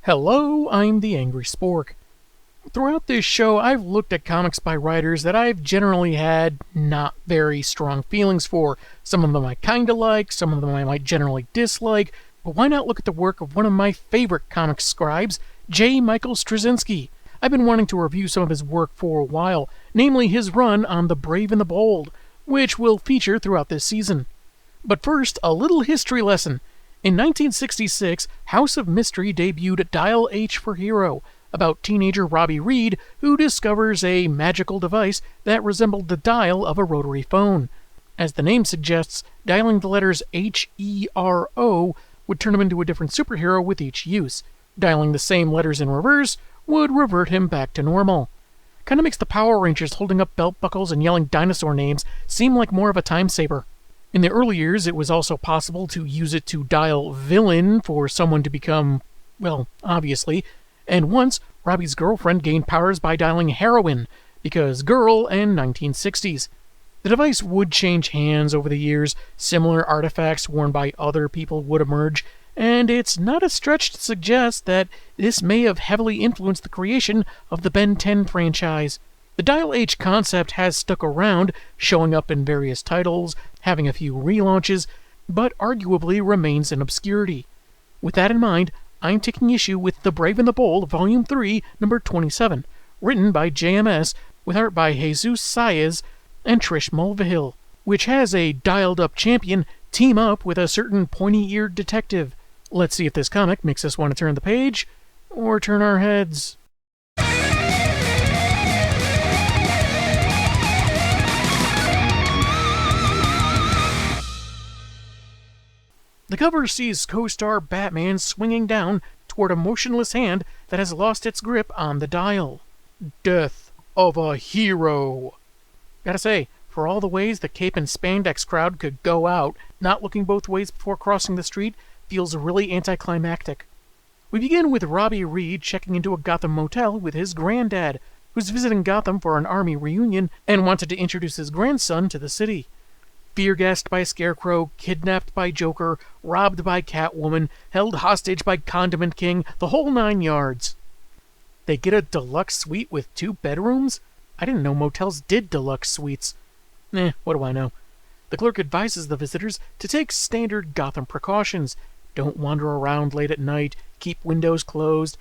Hello, I'm the Angry Spork. Throughout this show, I've looked at comics by writers that I've generally had not very strong feelings for. Some of them I kinda like, some of them I might generally dislike, but why not look at the work of one of my favorite comic scribes, J. Michael Straczynski? I've been wanting to review some of his work for a while, namely his run on The Brave and the Bold, which we'll feature throughout this season. But first, a little history lesson. In 1966, House of Mystery debuted Dial H for Hero, about teenager Robbie Reed, who discovers a magical device that resembled the dial of a rotary phone. As the name suggests, dialing the letters H-E-R-O would turn him into a different superhero with each use. Dialing the same letters in reverse would revert him back to normal. Kinda makes the Power Rangers holding up belt buckles and yelling dinosaur names seem like more of a time saver. In the early years, it was also possible to use it to dial villain for someone to become, well, obviously, and once, Robbie's girlfriend gained powers by dialing heroin, because girl and 1960s. The device would change hands over the years, similar artifacts worn by other people would emerge, and it's not a stretch to suggest that this may have heavily influenced the creation of the Ben 10 franchise. The Dial H concept has stuck around, showing up in various titles, having a few relaunches, but arguably remains in obscurity. With that in mind, I'm taking issue with The Brave and the Bold, Volume 3, number 27, written by JMS, with art by Jesus Saez and Trish Mulvihill, which has a dialed-up champion team up with a certain pointy-eared detective. Let's see if this comic makes us want to turn the page, or turn our heads. The cover sees co-star Batman swinging down toward a motionless hand that has lost its grip on the dial. Death of a hero. Gotta say, for all the ways the cape and spandex crowd could go out, not looking both ways before crossing the street feels really anticlimactic. We begin with Robbie Reed checking into a Gotham motel with his granddad, who's visiting Gotham for an army reunion and wanted to introduce his grandson to the city. Fear-gassed by Scarecrow, kidnapped by Joker, robbed by Catwoman, held hostage by Condiment King, the whole 9 yards. They get a deluxe suite with 2 bedrooms? I didn't know motels did deluxe suites. What do I know? The clerk advises the visitors to take standard Gotham precautions. Don't wander around late at night, keep windows closed,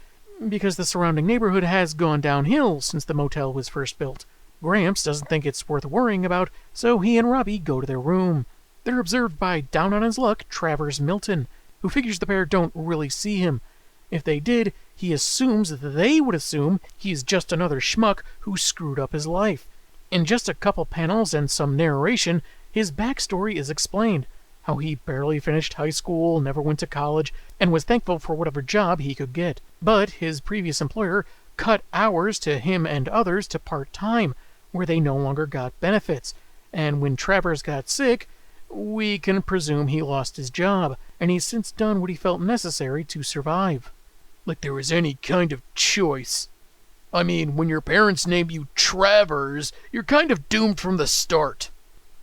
because the surrounding neighborhood has gone downhill since the motel was first built. Gramps doesn't think it's worth worrying about, so he and Robbie go to their room. They're observed by down-on-his-luck Travers Milton, who figures the pair don't really see him. If they did, he assumes that they would assume he's just another schmuck who screwed up his life. In just a couple panels and some narration, his backstory is explained. How he barely finished high school, never went to college, and was thankful for whatever job he could get. But his previous employer cut hours to him and others to part-time, where they no longer got benefits, and when Travers got sick, we can presume he lost his job, and he's since done what he felt necessary to survive. Like there was any kind of choice. I mean, when your parents name you Travers, you're kind of doomed from the start.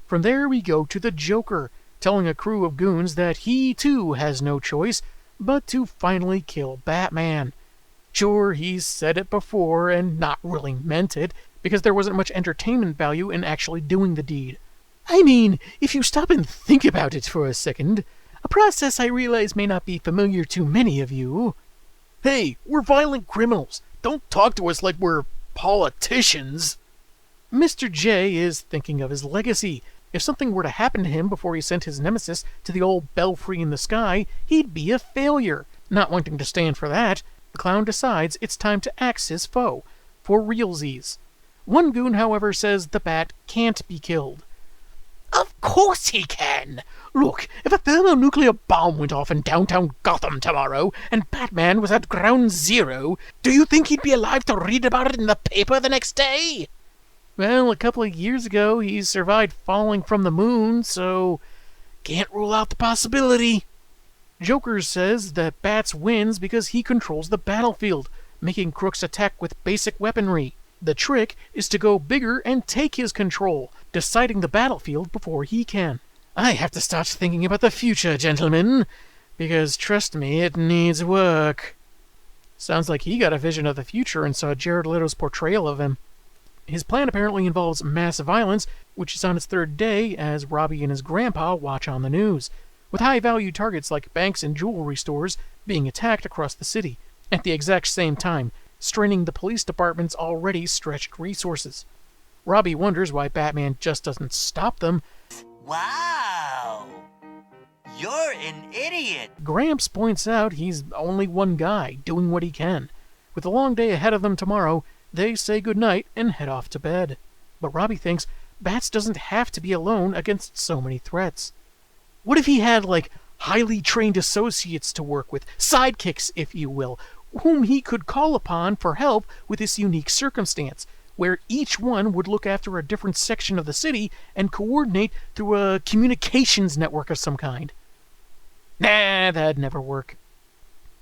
From there we go to the Joker, telling a crew of goons that he too has no choice but to finally kill Batman. Sure, he's said it before and not really meant it, because there wasn't much entertainment value in actually doing the deed. I mean, if you stop and think about it for a second, a process I realize may not be familiar to many of you. Hey, we're violent criminals. Don't talk to us like we're politicians. Mr. J is thinking of his legacy. If something were to happen to him before he sent his nemesis to the old belfry in the sky, he'd be a failure. Not wanting to stand for that, the clown decides it's time to axe his foe, for realsies. One goon, however, says the bat can't be killed. Of course he can! Look, if a thermonuclear bomb went off in downtown Gotham tomorrow, and Batman was at ground zero, do you think he'd be alive to read about it in the paper the next day? Well, a couple of years ago, he survived falling from the moon, so can't rule out the possibility. Joker says that Bats wins because he controls the battlefield, making crooks attack with basic weaponry. The trick is to go bigger and take his control, deciding the battlefield before he can. I have to start thinking about the future, gentlemen, because trust me, it needs work. Sounds like he got a vision of the future and saw Jared Leto's portrayal of him. His plan apparently involves mass violence, which is on its third day as Robbie and his grandpa watch on the news, with high-value targets like banks and jewelry stores being attacked across the city at the exact same time, straining the police department's already stretched resources. Robbie wonders why Batman just doesn't stop them. Wow! You're an idiot! Gramps points out he's only one guy, doing what he can. With a long day ahead of them tomorrow, they say goodnight and head off to bed. But Robbie thinks Bats doesn't have to be alone against so many threats. What if he had, highly trained associates to work with, sidekicks, if you will, whom he could call upon for help with this unique circumstance, where each one would look after a different section of the city and coordinate through a communications network of some kind? Nah, that'd never work.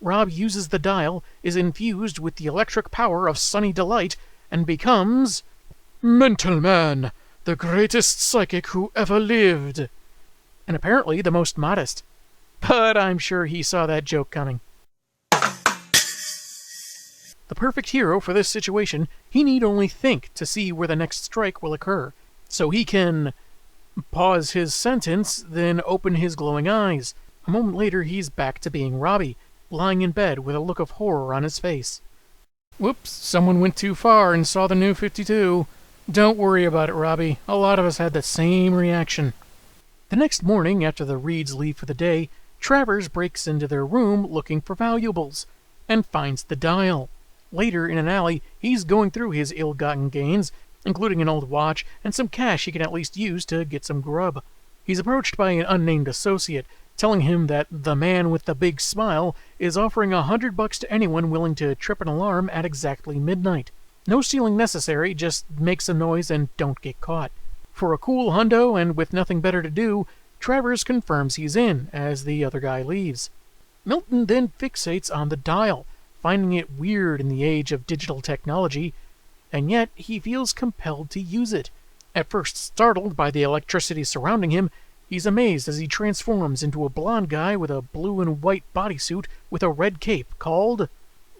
Rob uses the dial, is infused with the electric power of Sunny Delight, and becomes Mental Man, the greatest psychic who ever lived. And apparently the most modest. But I'm sure he saw that joke coming. The perfect hero for this situation, he need only think to see where the next strike will occur, so he can pause his sentence, then open his glowing eyes. A moment later, he's back to being Robbie, lying in bed with a look of horror on his face. Whoops, someone went too far and saw the new 52. Don't worry about it, Robbie. A lot of us had the same reaction. The next morning, after the Reeds leave for the day, Travers breaks into their room looking for valuables, and finds the dial. Later, in an alley, he's going through his ill-gotten gains, including an old watch and some cash he can at least use to get some grub. He's approached by an unnamed associate, telling him that the man with the big smile is offering $100 to anyone willing to trip an alarm at exactly midnight. No stealing necessary, just make some noise and don't get caught. For a cool hundo and with nothing better to do, Travers confirms he's in as the other guy leaves. Milton then fixates on the dial, finding it weird in the age of digital technology, and yet he feels compelled to use it. At first startled by the electricity surrounding him, he's amazed as he transforms into a blonde guy with a blue and white bodysuit with a red cape called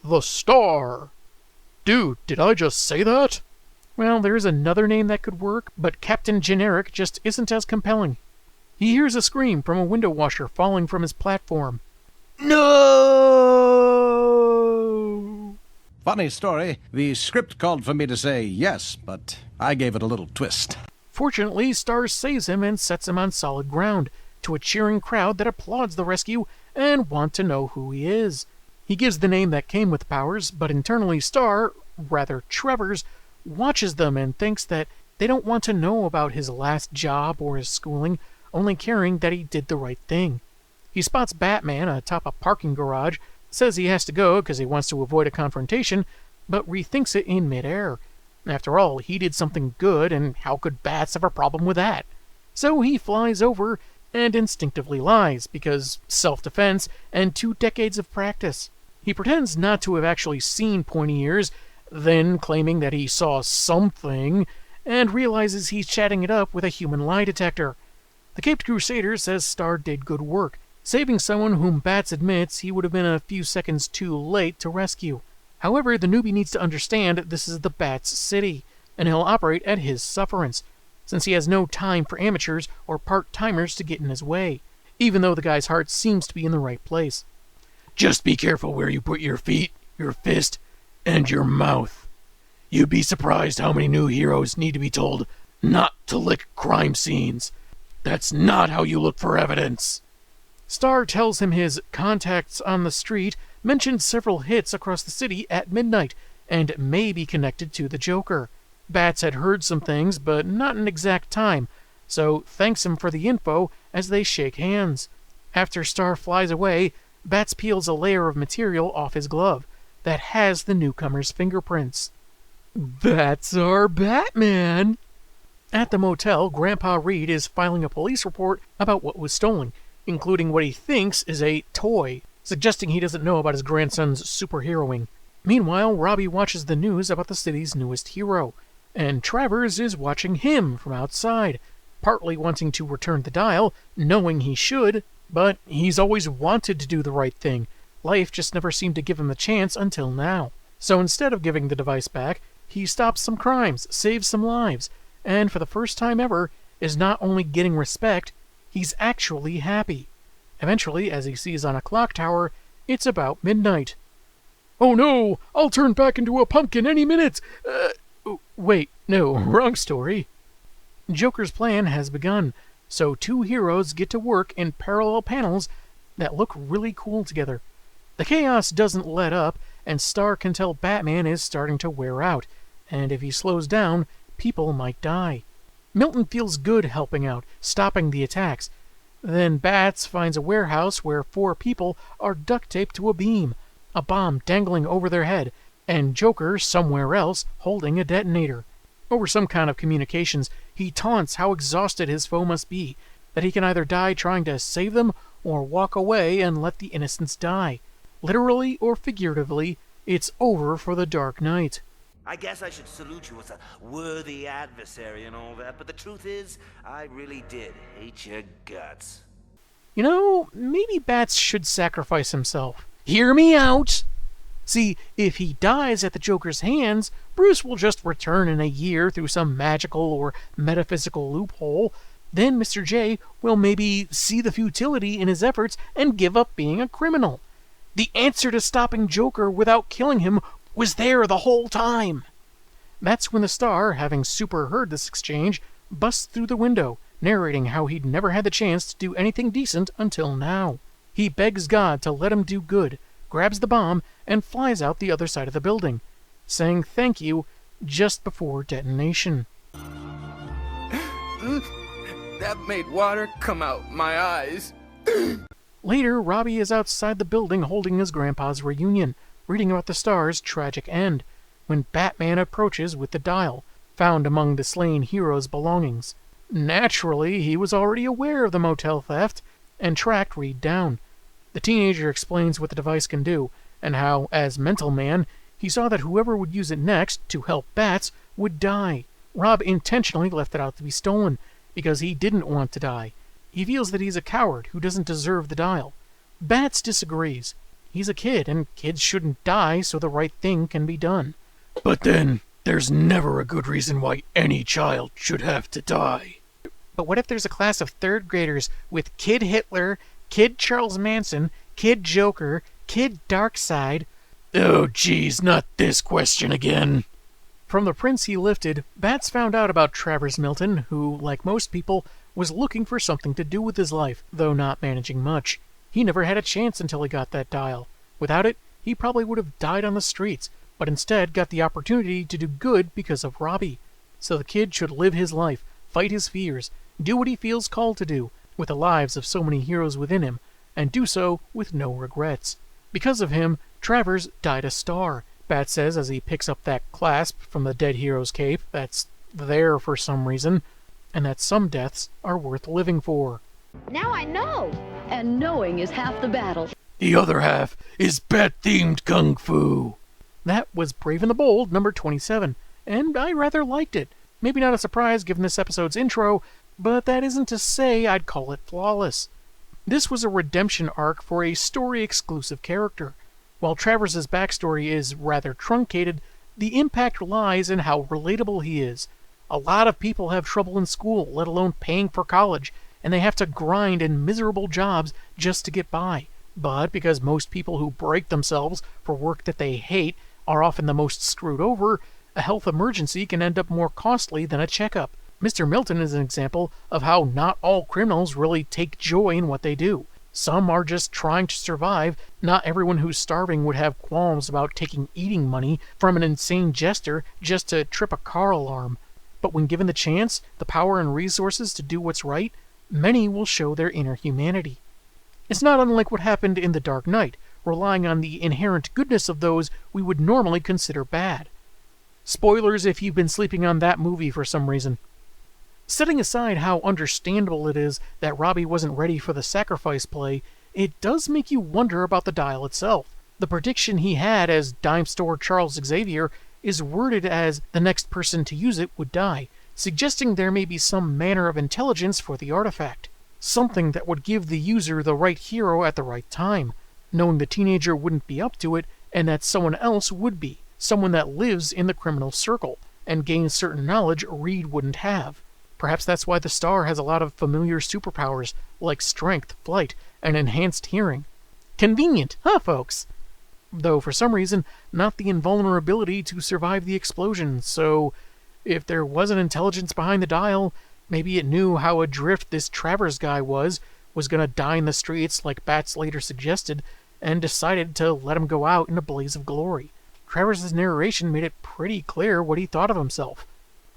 the Star. Dude, did I just say that? Well, there's another name that could work, but Captain Generic just isn't as compelling. He hears a scream from a window washer falling from his platform. No! Funny story. The script called for me to say yes, but I gave it a little twist. Fortunately, Star saves him and sets him on solid ground, to a cheering crowd that applauds the rescue and want to know who he is. He gives the name that came with powers, but internally Star, rather Travers, watches them and thinks that they don't want to know about his last job or his schooling, only caring that he did the right thing. He spots Batman atop a parking garage, says he has to go because he wants to avoid a confrontation, but rethinks it in midair. After all, he did something good, and how could Bats have a problem with that? So he flies over and instinctively lies, because self-defense and 2 decades of practice. He pretends not to have actually seen Pointy-Ears, then claiming that he saw something, and realizes he's chatting it up with a human lie detector. The Caped Crusader says Star did good work, saving someone whom Bats admits he would have been a few seconds too late to rescue. However, the newbie needs to understand this is the Bats City, and he'll operate at his sufferance, since he has no time for amateurs or part-timers to get in his way, even though the guy's heart seems to be in the right place. Just be careful where you put your feet, your fist, and your mouth. You'd be surprised how many new heroes need to be told not to lick crime scenes. That's not how you look for evidence. Star tells him his contacts on the street mentioned several hits across the city at midnight, and may be connected to the Joker. Bats had heard some things, but not an exact time, so thanks him for the info as they shake hands. After Star flies away, Bats peels a layer of material off his glove that has the newcomer's fingerprints. That's our Batman! At the motel, Grandpa Reed is filing a police report about what was stolen, including what he thinks is a toy, suggesting he doesn't know about his grandson's superheroing. Meanwhile, Robbie watches the news about the city's newest hero, and Travers is watching him from outside, partly wanting to return the dial, knowing he should, but he's always wanted to do the right thing, Life just never seemed to give him the chance until now. So instead of giving the device back, he stops some crimes, saves some lives, and for the first time ever, is not only getting respect, he's actually happy. Eventually, as he sees on a clock tower, it's about midnight. "Oh no! I'll turn back into a pumpkin any minute! Wait, no, wrong story." Joker's plan has begun, so two heroes get to work in parallel panels that look really cool together. The chaos doesn't let up, and Star can tell Batman is starting to wear out, and if he slows down, people might die. Milton feels good helping out, stopping the attacks. Then Bats finds a warehouse where 4 people are duct taped to a beam, a bomb dangling over their head, and Joker somewhere else holding a detonator. Over some kind of communications, he taunts how exhausted his foe must be, that he can either die trying to save them or walk away and let the innocents die. Literally or figuratively, it's over for the Dark Knight. I guess I should salute you as a worthy adversary and all that, but the truth is, I really did hate your guts. You know, maybe Bats should sacrifice himself. Hear me out! See, if he dies at the Joker's hands, Bruce will just return in a year through some magical or metaphysical loophole. Then Mr. J will maybe see the futility in his efforts and give up being a criminal. The answer to stopping Joker without killing him was there the whole time. That's when the Star, having superheard this exchange, busts through the window, narrating how he'd never had the chance to do anything decent until now. He begs God to let him do good, grabs the bomb, and flies out the other side of the building, saying thank you just before detonation. That made water come out my eyes. Later, Robbie is outside the building holding his grandpa's reunion, reading about the Star's tragic end, when Batman approaches with the dial, found among the slain hero's belongings. Naturally, he was already aware of the motel theft, and tracked Reed down. The teenager explains what the device can do, and how, as Mental Man, he saw that whoever would use it next to help Bats would die. Rob intentionally left it out to be stolen, because he didn't want to die. He feels that he's a coward who doesn't deserve the dial. Bats disagrees. He's a kid, and kids shouldn't die so the right thing can be done. But then, there's never a good reason why any child should have to die. But what if there's a class of 3rd graders with Kid Hitler, Kid Charles Manson, Kid Joker, Kid Darkseid? Oh geez, not this question again. From the prints he lifted, Bats found out about Travers Milton, who, like most people, was looking for something to do with his life, though not managing much. He never had a chance until he got that dial. Without it, he probably would have died on the streets, but instead got the opportunity to do good because of Robbie. So the kid should live his life, fight his fears, do what he feels called to do, with the lives of so many heroes within him, and do so with no regrets. Because of him, Travers died a star, Bat says as he picks up that clasp from the dead hero's cape that's there for some reason, and that some deaths are worth living for. Now I know! And knowing is half the battle. The other half is bat-themed kung fu. That was Brave and the Bold, number 27, and I rather liked it. Maybe not a surprise given this episode's intro, but that isn't to say I'd call it flawless. This was a redemption arc for a story-exclusive character. While Travers' backstory is rather truncated, the impact lies in how relatable he is. A lot of people have trouble in school, let alone paying for college, and they have to grind in miserable jobs just to get by. But because most people who break themselves for work that they hate are often the most screwed over, a health emergency can end up more costly than a checkup. Mr. Milton is an example of how not all criminals really take joy in what they do. Some are just trying to survive. Not everyone who's starving would have qualms about taking eating money from an insane jester just to trip a car alarm. But when given the chance, the power and resources to do what's right, many will show their inner humanity. It's not unlike what happened in The Dark Knight, relying on the inherent goodness of those we would normally consider bad. Spoilers if you've been sleeping on that movie for some reason. Setting aside how understandable it is that Robbie wasn't ready for the sacrifice play, it does make you wonder about the dial itself. The prediction he had as dime store Charles Xavier is worded as the next person to use it would die, suggesting there may be some manner of intelligence for the artifact, something that would give the user the right hero at the right time. knowing the teenager wouldn't be up to it and that someone else would be, someone that lives in the criminal circle and gains certain knowledge Reed wouldn't have. Perhaps that's why the Star has a lot of familiar superpowers like strength, flight, and enhanced hearing. Convenient, huh, folks? Though for some reason, not the invulnerability to survive the explosion, so if there was an intelligence behind the dial, maybe it knew how adrift this Travers guy was gonna die in the streets like Bats later suggested, and decided to let him go out in a blaze of glory. Travers' narration made it pretty clear what he thought of himself.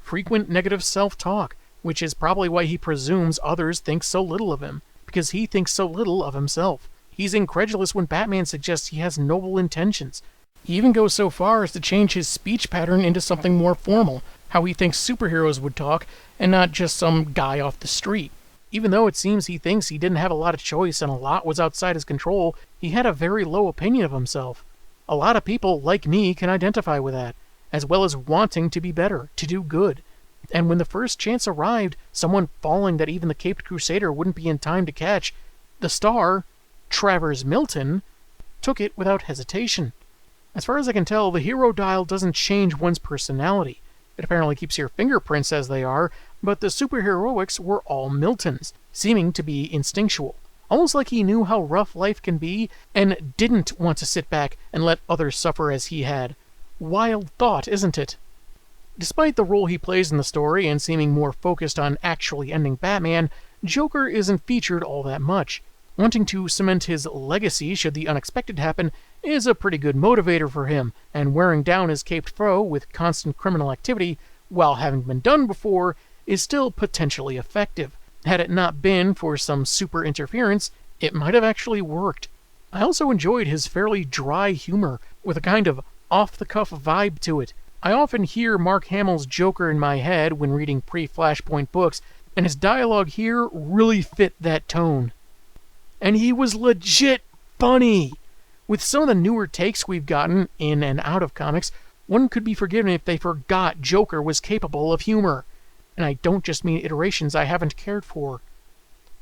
Frequent negative self-talk, which is probably why he presumes others think so little of him, because he thinks so little of himself. He's incredulous when Batman suggests he has noble intentions. He even goes so far as to change his speech pattern into something more formal, how he thinks superheroes would talk, and not just some guy off the street. Even though it seems he thinks he didn't have a lot of choice and a lot was outside his control, he had a very low opinion of himself. A lot of people, like me, can identify with that, as well as wanting to be better, to do good. And when the first chance arrived, someone falling that even the Caped Crusader wouldn't be in time to catch, the Star, Travers Milton, took it without hesitation. As far as I can tell, the hero dial doesn't change one's personality. It apparently keeps your fingerprints as they are, but the superheroics were all Milton's, seeming to be instinctual. Almost like he knew how rough life can be, and didn't want to sit back and let others suffer as he had. Wild thought, isn't it? Despite the role he plays in the story and seeming more focused on actually ending Batman, Joker isn't featured all that much. Wanting to cement his legacy should the unexpected happen is a pretty good motivator for him, and wearing down his caped foe with constant criminal activity, while having been done before, is still potentially effective. Had it not been for some super interference, it might have actually worked. I also enjoyed his fairly dry humor, with a kind of off-the-cuff vibe to it. I often hear Mark Hamill's Joker in my head when reading pre-Flashpoint books, and his dialogue here really fit that tone. And he was legit funny! With some of the newer takes we've gotten, in and out of comics, one could be forgiven if they forgot Joker was capable of humor. And I don't just mean iterations I haven't cared for.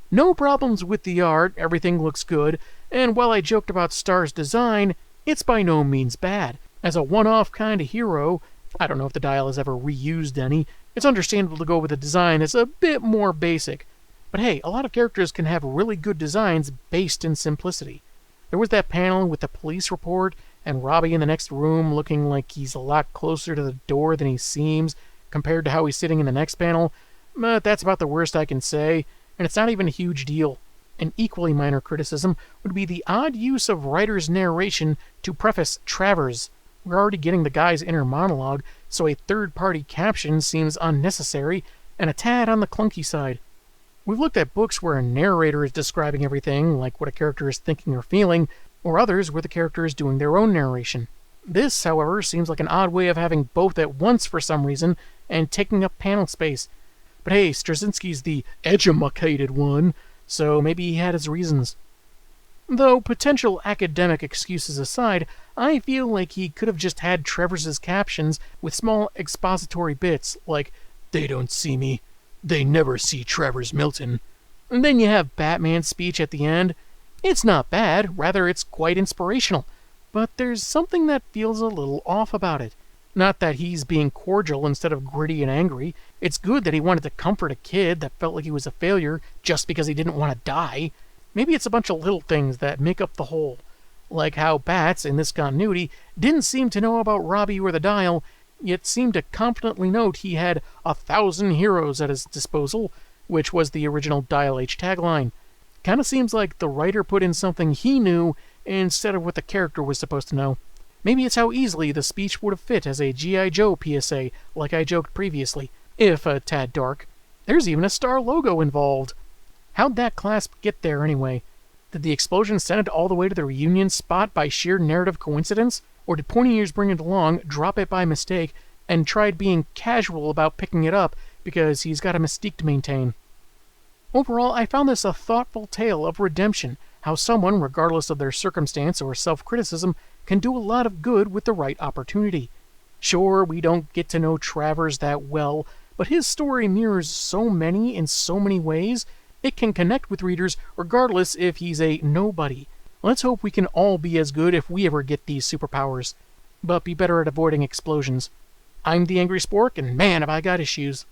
No problems with the art, everything looks good, and while I joked about Star's design, it's by no means bad. As a one-off kind of hero, I don't know if the dial has ever reused any, it's understandable to go with a design that's a bit more basic. But hey, a lot of characters can have really good designs based in simplicity. There was that panel with the police report, and Robbie in the next room looking like he's a lot closer to the door than he seems, compared to how he's sitting in the next panel, but that's about the worst I can say, and it's not even a huge deal. An equally minor criticism would be the odd use of writer's narration to preface Travers. We're already getting the guy's inner monologue, so a third-party caption seems unnecessary and a tad on the clunky side. We've looked at books where a narrator is describing everything, like what a character is thinking or feeling, or others where the character is doing their own narration. This, however, seems like an odd way of having both at once for some reason, and taking up panel space. But hey, Straczynski's the edumacated one, so maybe he had his reasons. Though potential academic excuses aside, I feel like he could have just had Trevor's captions with small expository bits, like, "They don't see me. They never see Travers Milton." And then you have Batman's speech at the end. It's not bad, rather it's quite inspirational. But there's something that feels a little off about it. Not that he's being cordial instead of gritty and angry. It's good that he wanted to comfort a kid that felt like he was a failure just because he didn't want to die. Maybe it's a bunch of little things that make up the whole. Like how Bats, in this continuity, didn't seem to know about Robbie or the dial, yet seemed to confidently note he had 1,000 heroes at his disposal, which was the original Dial H tagline. Kinda seems like the writer put in something he knew instead of what the character was supposed to know. Maybe it's how easily the speech would have fit as a G.I. Joe PSA, like I joked previously, if a tad dark. There's even a Star logo involved. How'd that clasp get there anyway? Did the explosion send it all the way to the reunion spot by sheer narrative coincidence? Or did Pointy-Ears bring it along, drop it by mistake, and tried being casual about picking it up because he's got a mystique to maintain? Overall, I found this a thoughtful tale of redemption, how someone, regardless of their circumstance or self-criticism, can do a lot of good with the right opportunity. Sure, we don't get to know Travers that well, but his story mirrors so many in so many ways, it can connect with readers regardless if he's a nobody. Let's hope we can all be as good if we ever get these superpowers, but be better at avoiding explosions. I'm the Angry Spork, and man, have I got issues.